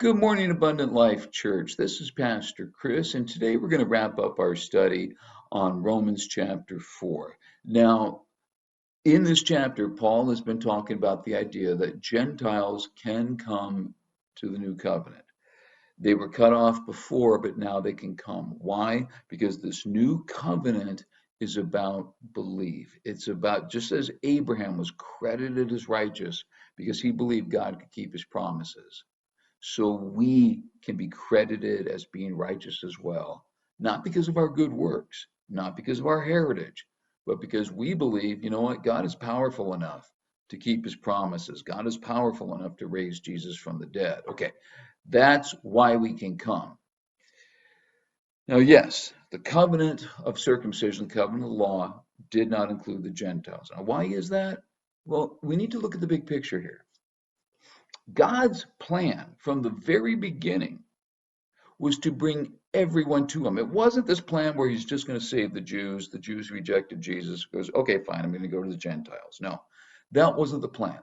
Good morning, Abundant Life Church. This is Pastor Chris, and today we're going to wrap up our study on Romans chapter 4. Now, in this chapter, Paul has been talking about the idea that Gentiles can come to the new covenant. They were cut off before, but now they can come. Why? Because this new covenant is about belief. It's about, just as Abraham was credited as righteous because he believed God could keep his promises, so we can be credited as being righteous as well, not because of our good works, not because of our heritage, but because we believe, you know what, God is powerful enough to keep his promises. God is powerful enough to raise Jesus from the dead. Okay, that's why we can come. Now, yes, the covenant of circumcision, the covenant of law, did not include the Gentiles. Now, why is that? Well, we need to look at the big picture here. God's plan from the very beginning was to bring everyone to him. It wasn't this plan where he's just going to save the Jews. The Jews rejected Jesus. Goes, okay, fine, I'm going to go to the Gentiles. No, that wasn't the plan.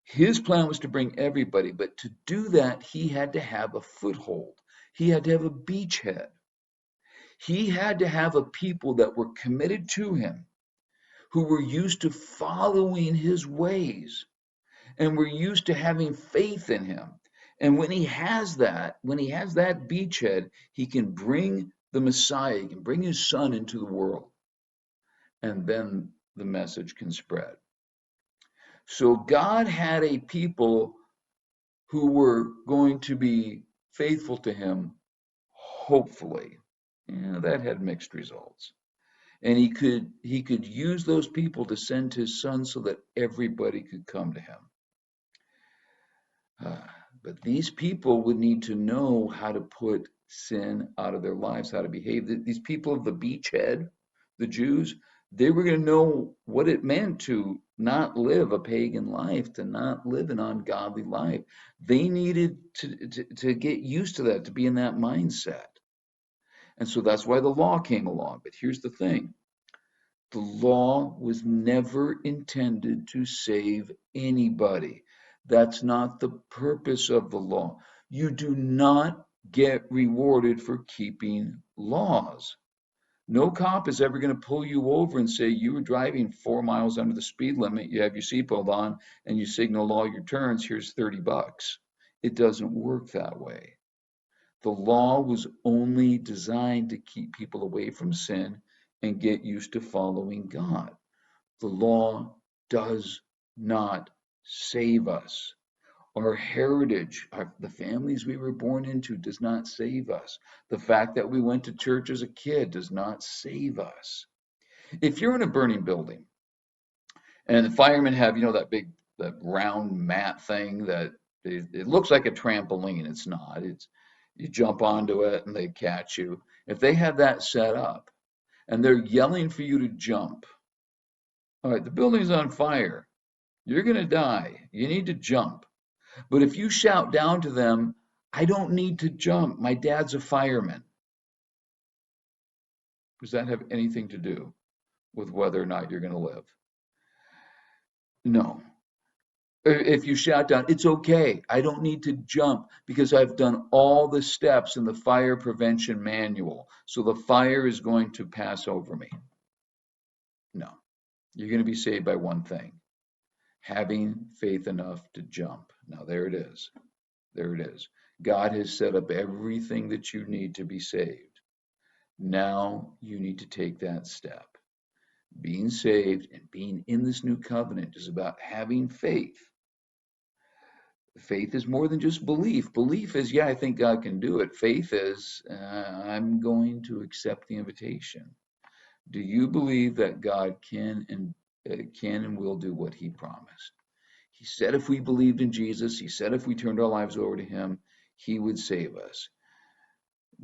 His plan was to bring everybody, but to do that, he had to have a foothold. He had to have a beachhead. He had to have a people that were committed to him, who were used to following his ways and were used to having faith in him. And when he has that beachhead, he can bring the Messiah, he can bring his son into the world, and then the message can spread. So God had a people who were going to be faithful to him, hopefully. That had mixed results. And he could use those people to send his son so that everybody could come to him. But these people would need to know how to put sin out of their lives, how to behave. These people of the beachhead, the Jews, they were going to know what it meant to not live a pagan life, to not live an ungodly life. They needed to get used to that, to be in that mindset. And so that's why the law came along. But here's the thing. The law was never intended to save anybody. That's not the purpose of the law. You do not get rewarded for keeping laws. No cop is ever going to pull you over and say you were driving 4 miles under the speed limit, you have your seatbelt on, and you signal all your turns, here's $30. It doesn't work that way. The law was only designed to keep people away from sin and get used to following God. The law does not save us. Our heritage, the families we were born into, does not save us. The fact that we went to church as a kid does not save us. If you're in a burning building and the firemen have, that round mat thing that it looks like a trampoline, it's not. It's you jump onto it and they catch you. If they have that set up and they're yelling for you to jump, all right, the building's on fire. You're going to die. You need to jump. But if you shout down to them, I don't need to jump. My dad's a fireman. Does that have anything to do with whether or not you're going to live? No. If you shout down, it's okay. I don't need to jump because I've done all the steps in the fire prevention manual. So the fire is going to pass over me. No. You're going to be saved by one thing. Having faith enough to jump. Now, there it is. There it is. God has set up everything that you need to be saved. Now you need to take that step. Being saved and being in this new covenant is about having faith. Faith is more than just belief. Belief is, yeah, I think God can do it. Faith is, I'm going to accept the invitation. Do you believe that God can and will do what he promised? He said if we believed in Jesus, he said if we turned our lives over to him, he would save us.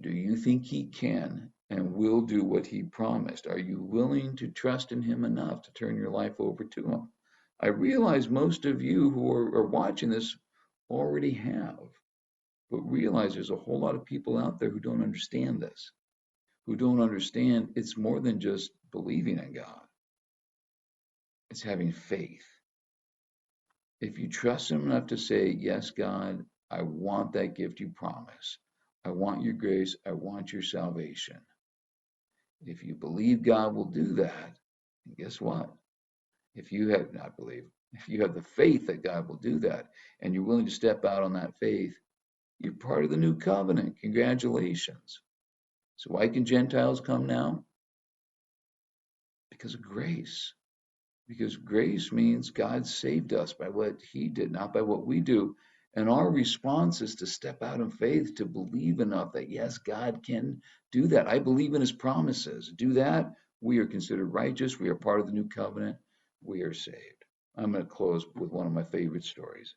Do you think he can and will do what he promised? Are you willing to trust in him enough to turn your life over to him? I realize most of you who are watching this already have, but realize there's a whole lot of people out there who don't understand this, who don't understand it's more than just believing in God. It's having faith. If you trust him enough to say, yes, God, I want that gift you promise. I want your grace. I want your salvation. If you believe God will do that, and guess what? If you have not believed, if you have the faith that God will do that, and you're willing to step out on that faith, you're part of the new covenant. Congratulations. So why can Gentiles come now? Because of grace. Because grace means God saved us by what he did, not by what we do. And our response is to step out in faith, to believe enough that, yes, God can do that. I believe in his promises. Do that. We are considered righteous. We are part of the new covenant. We are saved. I'm going to close with one of my favorite stories.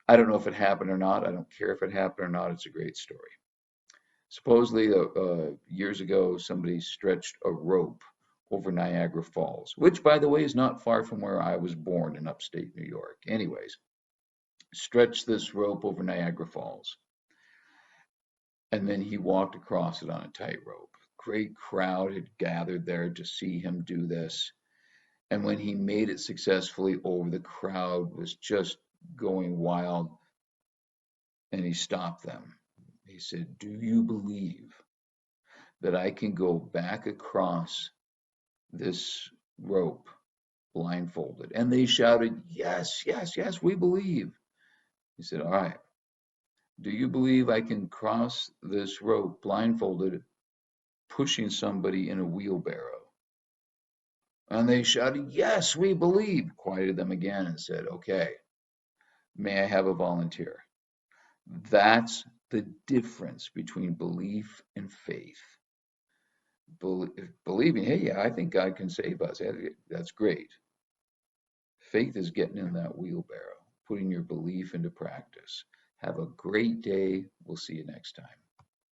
I don't know if it happened or not. I don't care if it happened or not. It's a great story. Supposedly, years ago, somebody stretched a rope over Niagara Falls, which, by the way, is not far from where I was born in upstate New York. Anyways, stretched this rope over Niagara Falls, and then he walked across it on a tightrope. Great crowd had gathered there to see him do this. And when he made it successfully over, the crowd was just going wild, and he stopped them. He said, "Do you believe that I can go back across this rope blindfolded?" And they shouted, "Yes, yes, yes, we believe." He said, "All right, do you believe I can cross this rope blindfolded, pushing somebody in a wheelbarrow?" And they shouted, "Yes, we believe." Quieted them again and said, "Okay, may I have a volunteer?" That's the difference between belief and faith. Believing, hey, yeah, I think God can save us. That's great. Faith is getting in that wheelbarrow, putting your belief into practice. Have a great day. We'll see you next time.